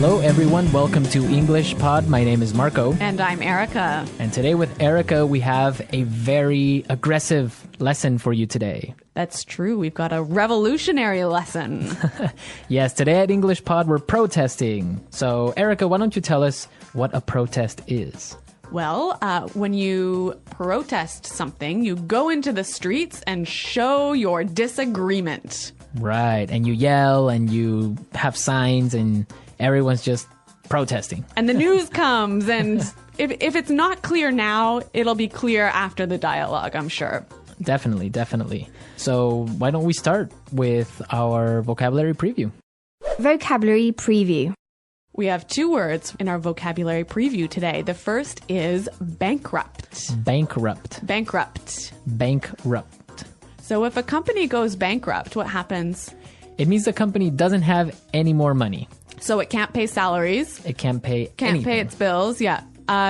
Hello everyone, welcome to English Pod. My name is Marco. And I'm Erica. And today with Erica, we have a very aggressive lesson for you today. That's true. We've got a revolutionary lesson. Yes, today at English Pod, we're protesting. So Erica, why don't you tell us what a protest is? Well, when you protest something, you go into the streets and show your disagreement. Right, and you yell and you have signs and everyone's just protesting. And the news comes, and if it's not clear now, it'll be clear after the dialogue, I'm sure. Definitely, definitely. So why don't we start with our vocabulary preview? Vocabulary preview. We have two words in our vocabulary preview today. The first is bankrupt. Bankrupt. Bankrupt. Bankrupt. So if a company goes bankrupt, what happens? It means the company doesn't have any more money. So it can't pay salaries. It can't pay Can't anything. pay its bills, yeah.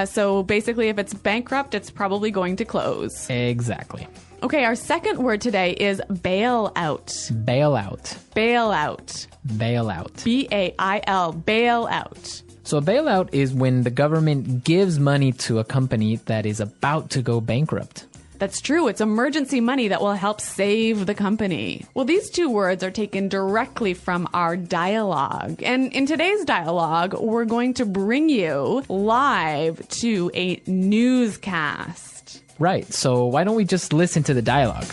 So basically, if it's bankrupt, it's probably going to close. Exactly. Okay, our second word today is bailout. Bailout. Bailout. Bailout. B-A-I-L. Bailout. So a bailout is when the government gives money to a company that is about to go bankrupt. That's true. It's emergency money that will help save the company. Well, these two words are taken directly from our dialogue. And in today's dialogue, we're going to bring you live to a newscast. Right, so why don't we just listen to the dialogue?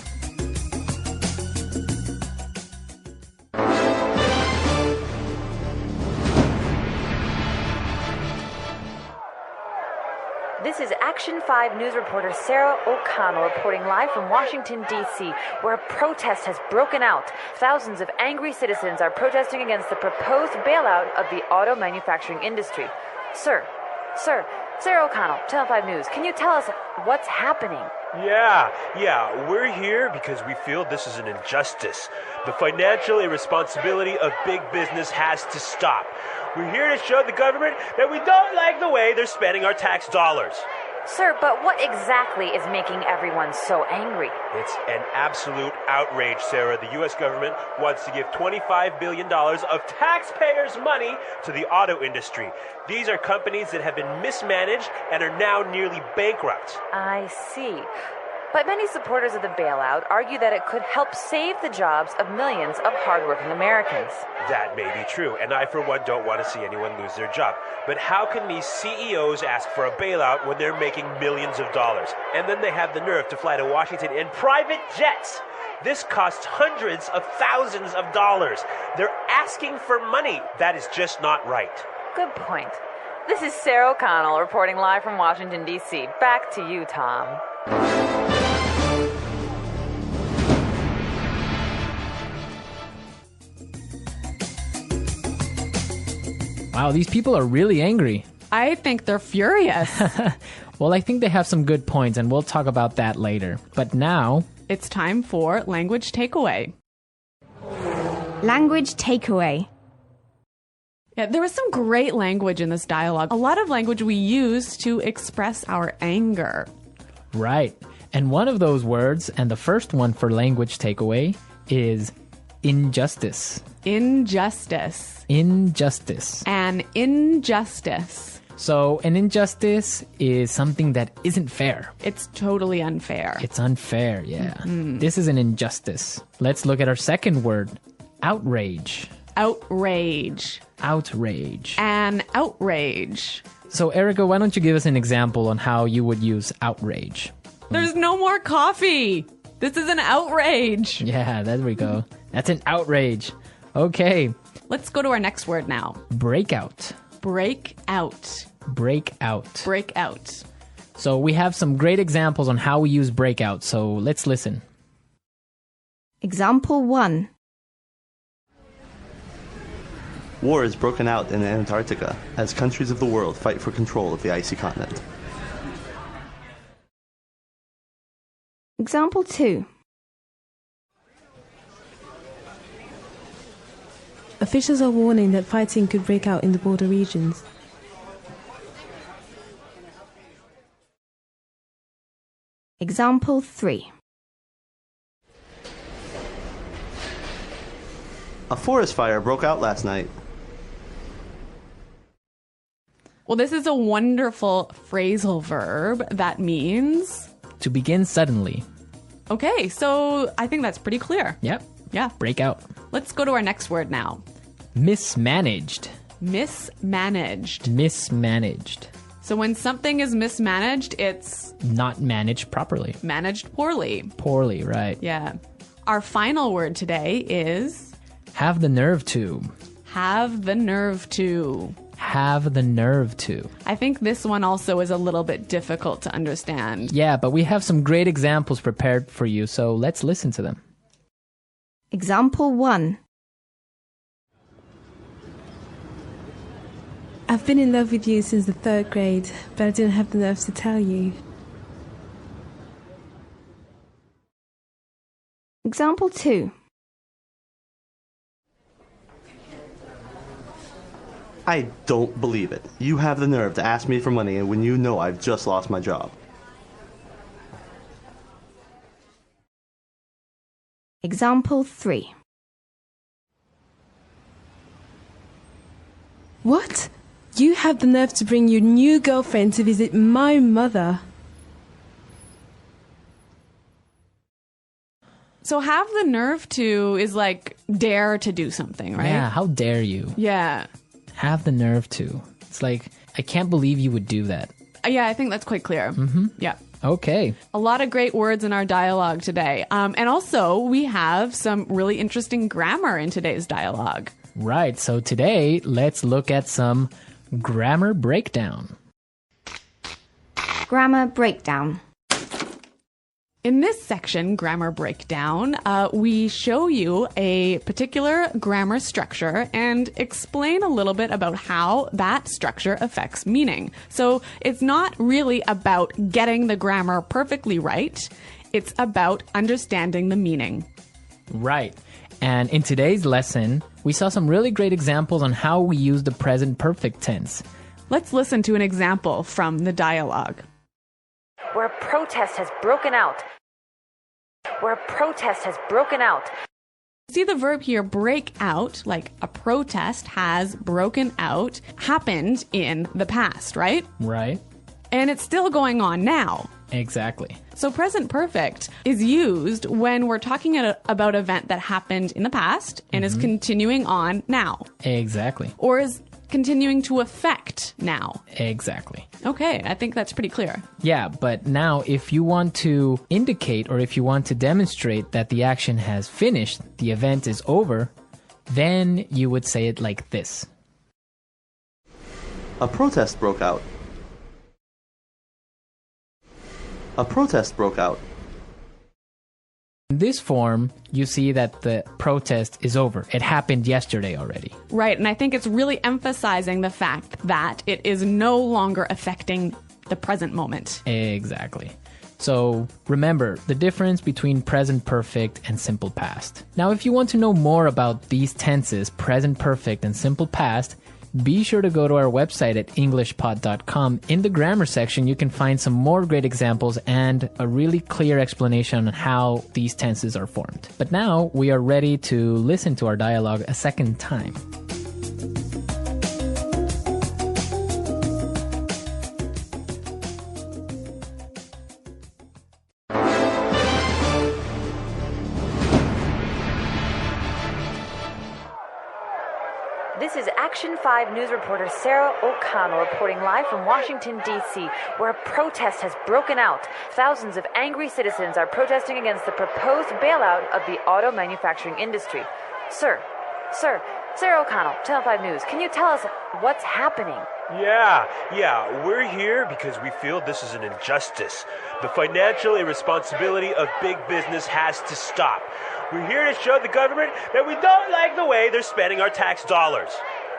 This is Action 5 News reporter Sarah O'Connell reporting live from Washington, D.C., where a protest has broken out. Thousands of angry citizens are protesting against the proposed bailout of the auto manufacturing industry. Sir, Sarah O'Connell, Channel 5 News, can you tell us what's happening? Yeah, we're here because we feel this is an injustice. The financial irresponsibility of big business has to stop. We're here to show the government that we don't like the way they're spending our tax dollars. Sir, but what exactly is making everyone so angry? It's an absolute outrage, Sarah. The U.S. government wants to give $25 billion of taxpayers' money to the auto industry. These are companies that have been mismanaged and are now nearly bankrupt. I see. But many supporters of the bailout argue that it could help save the jobs of millions of hardworking Americans. That may be true, and I, for one, don't want to see anyone lose their job. But how can these CEOs ask for a bailout when they're making millions of dollars? And then they have the nerve to fly to Washington in private jets. This costs hundreds of thousands of dollars. They're asking for money. That is just not right. Good point. This is Sarah O'Connell reporting live from Washington, D.C. Back to you, Tom. Wow, these people are really angry. I think they're furious. Well, I think they have some good points, and we'll talk about that later. But now, It's time for language takeaway. Language takeaway. Yeah, there was some great language in this dialogue. A lot of language we use to express our anger. right. And one of those words, and the first one for language takeaway, is injustice. Injustice. Injustice. An injustice. So an injustice is something that isn't fair. It's totally unfair. It's unfair, yeah. This is an injustice. Let's look at our second word, outrage. Outrage. Outrage. An outrage. So Erica, why don't you give us an example on how you would use outrage? There's no more coffee. This is an outrage. Yeah, there we go. That's an outrage. Okay, Let's go to our next word now. breakout. Break out. Breakout. Break out. So we have some great examples on how we use breakout, so let's listen. Example 1. War has broken out in Antarctica as countries of the world fight for control of the icy continent. Example 2. Officials are warning that fighting could break out in the border regions. Example 3. A forest fire broke out last night. Well, this is a wonderful phrasal verb that means... To begin suddenly. Okay, so I think that's pretty clear. Yep. Yeah. Break out. Let's go to our next word now. Mismanaged. Mismanaged. Mismanaged. So when something is mismanaged, it's Not managed properly. managed poorly. Poorly, right. Yeah. Our final word today is Have the nerve to. have the nerve to. Have the nerve to. I think this one also is a little bit difficult to understand. Yeah, but we have some great examples prepared for you, so let's listen to them. Example 1. I've been in love with you since the 3rd grade, but I didn't have the nerve to tell you. Example 2. I don't believe it. You have the nerve to ask me for money when you know I've just lost my job. Example 3. What? You have the nerve to bring your new girlfriend to visit my mother. So have the nerve to is like dare to do something, right? Yeah, how dare you? Yeah. Have the nerve to. It's like, I can't believe you would do that. Yeah, I think that's quite clear. Mm-hmm. Yeah. Okay. A lot of great words in our dialogue today. And also, we have some really interesting grammar in today's dialogue. Right, so today, let's look at some grammar breakdown. Grammar breakdown. In this section, grammar breakdown, we show you a particular grammar structure and explain a little bit about how that structure affects meaning. So it's not really about getting the grammar perfectly right. It's about understanding the meaning. Right. And in today's lesson, we saw some really great examples on how we use the present perfect tense. Let's listen to an example from the dialogue. Where a protest has broken out. Where a protest has broken out. See the verb here, break out, like a protest has broken out, happened in the past, right? Right? And it's still going on now. Exactly. So present perfect is used when we're talking about an event that happened in the past and is continuing on now. Exactly. Or is continuing to affect now. Exactly. Okay, I think that's pretty clear. Yeah, but now if you want to indicate or if you want to demonstrate that the action has finished, the event is over, then you would say it like this. A protest broke out. A protest broke out. In this form, you see that the protest is over. It happened yesterday already. Right, and I think it's really emphasizing the fact that it is no longer affecting the present moment. Exactly. So remember the difference between present perfect and simple past. Now, if you want to know more about these tenses, present perfect and simple past, be sure to go to our website at englishpod.com. In the grammar section, you can find some more great examples and a really clear explanation on how these tenses are formed. But now we are ready to listen to our dialogue a second time. This is Action 5 news reporter Sarah O'Connell reporting live from Washington, D.C., where a protest has broken out. Thousands of angry citizens are protesting against the proposed bailout of the auto manufacturing industry. Sir, Sarah O'Connell, Channel 5 News, can you tell us what's happening? Yeah, we're here because we feel this is an injustice. The financial irresponsibility of big business has to stop. We're here to show the government that we don't like the way they're spending our tax dollars.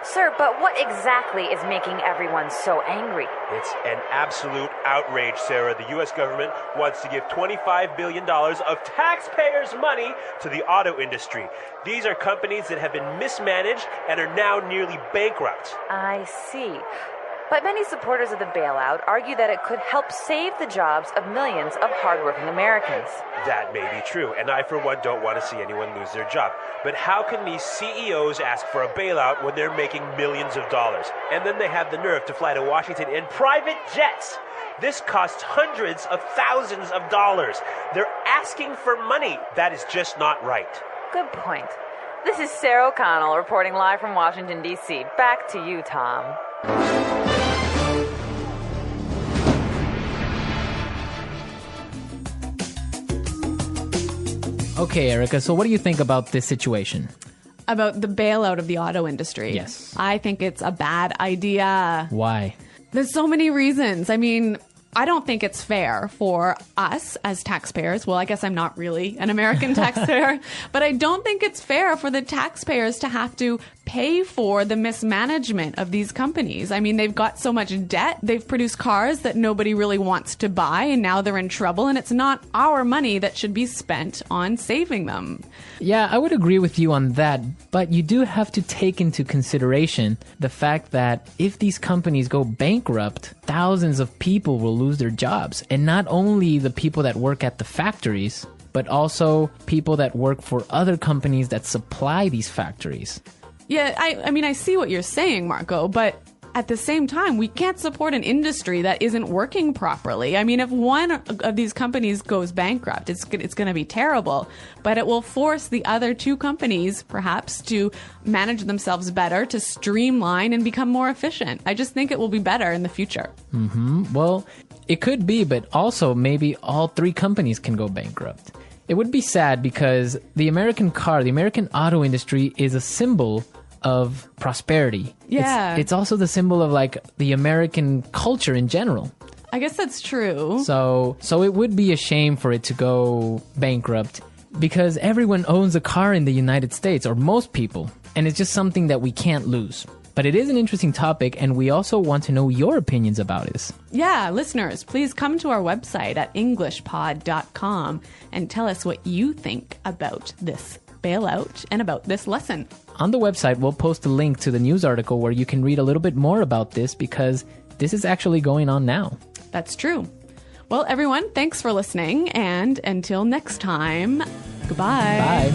Sir, but what exactly is making everyone so angry? It's an absolute outrage, Sarah. The U.S. government wants to give $25 billion of taxpayers' money to the auto industry. These are companies that have been mismanaged and are now nearly bankrupt. I see. But many supporters of the bailout argue that it could help save the jobs of millions of hardworking Americans. That may be true, and I, for one, don't want to see anyone lose their job. But how can these CEOs ask for a bailout when they're making millions of dollars? And then they have the nerve to fly to Washington in private jets. This costs hundreds of thousands of dollars. They're asking for money. That is just not right. Good point. This is Sarah O'Connell reporting live from Washington, D.C. Back to you, Tom. Okay, Erica, so what do you think about this situation? About the bailout of the auto industry. Yes. I think it's a bad idea. Why? There's so many reasons. I mean, I don't think it's fair for us as taxpayers. Well, I guess I'm not really an American taxpayer, but I don't think it's fair for the taxpayers to have to pay for the mismanagement of these companies. I mean, they've got so much debt. They've produced cars that nobody really wants to buy, and now they're in trouble, and it's not our money that should be spent on saving them. Yeah, I would agree with you on that, but you do have to take into consideration the fact that if these companies go bankrupt, thousands of people will lose their jobs. And not only the people that work at the factories, but also people that work for other companies that supply these factories. Yeah, I mean, I see what you're saying, Marco, but at the same time, we can't support an industry that isn't working properly. I mean, if one of these companies goes bankrupt, it's going to be terrible, but it will force the other two companies, perhaps, to manage themselves better, to streamline and become more efficient. I just think it will be better in the future. Well, it could be, but also maybe all three companies can go bankrupt. It would be sad because the American auto industry is a symbol of prosperity. Yeah. It's also the symbol of like the American culture in general. I guess that's true. So it would be a shame for it to go bankrupt because everyone owns a car in the United States, or most people, and it's just something that we can't lose. But it is an interesting topic, and we also want to know your opinions about this. Yeah, listeners, please come to our website at englishpod.com and tell us what you think about this bailout and about this lesson. On the website, we'll post a link to the news article where you can read a little bit more about this because this is actually going on now. That's true. Well, everyone, thanks for listening, and until next time, goodbye. Bye.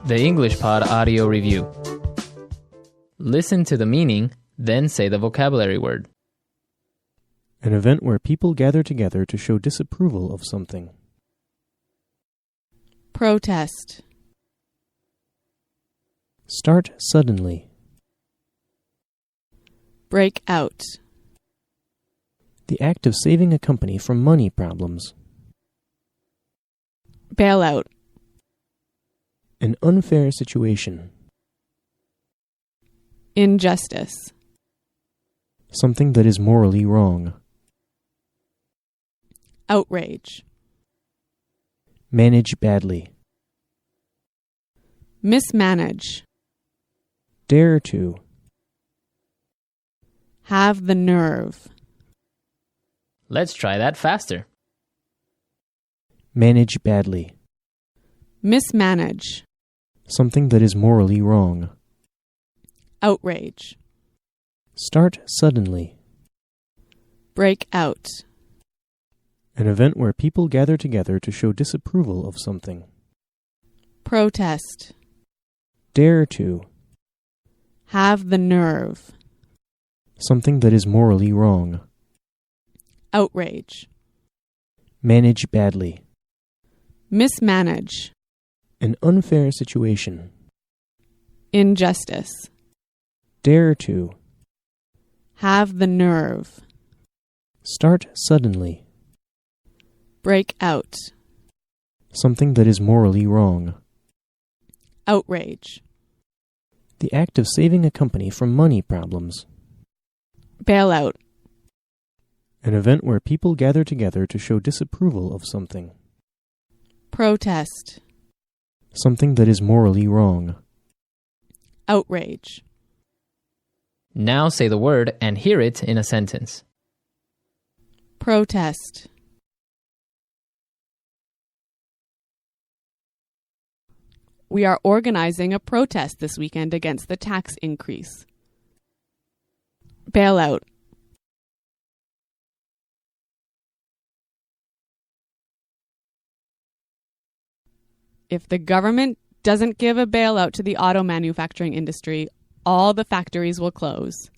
The English Pod Audio Review. Listen to the meaning, then say the vocabulary word. An event where people gather together to show disapproval of something. Protest. Start suddenly. Break out. The act of saving a company from money problems. Bailout. An unfair situation. Injustice. Something that is morally wrong. Outrage. Manage badly. Mismanage. Dare to. Have the nerve. Let's try that faster. Manage badly. Mismanage. Something that is morally wrong. Outrage. Start suddenly. Break out. An event where people gather together to show disapproval of something. Protest. Dare to. Have the nerve. Something that is morally wrong. Outrage. Manage badly. Mismanage. An unfair situation. Injustice. Dare to. Have the nerve. Start suddenly. Break out. Something that is morally wrong. Outrage. The act of saving a company from money problems. Bailout. An event where people gather together to show disapproval of something. Protest. Something that is morally wrong. Outrage. Now say the word and hear it in a sentence. Protest. We are organizing a protest this weekend against the tax increase. Bailout. If the government doesn't give a bailout to the auto manufacturing industry, all the factories will close.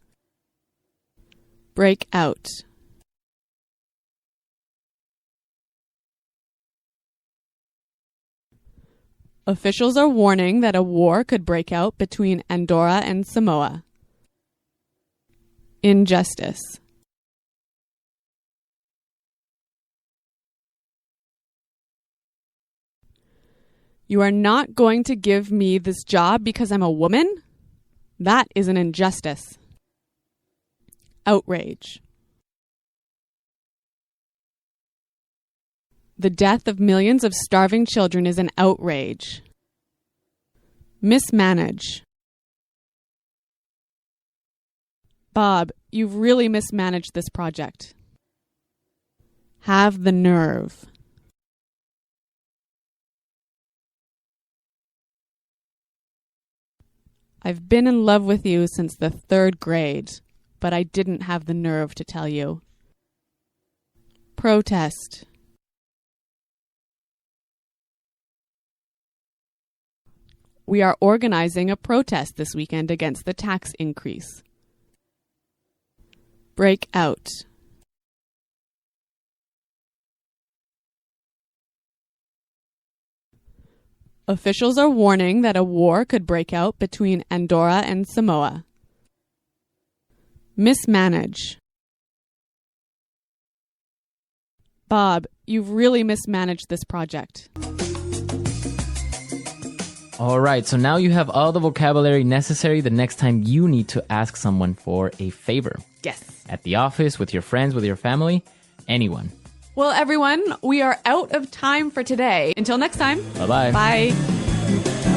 Break out. Officials are warning that a war could break out between Andorra and Samoa. Injustice. You are not going to give me this job because I'm a woman? That is an injustice. Outrage. The death of millions of starving children is an outrage. Mismanage. Bob, you've really mismanaged this project. Have the nerve. I've been in love with you since the 3rd grade, but I didn't have the nerve to tell you. Protest. We are organizing a protest this weekend against the tax increase. Break out. Officials are warning that a war could break out between Andorra and Samoa. Mismanage. Bob, you've really mismanaged this project. All right, so now you have all the vocabulary necessary the next time you need to ask someone for a favor. Yes. At the office, with your friends, with your family, anyone. Well, everyone, we are out of time for today. Until next time. Bye-bye. Bye.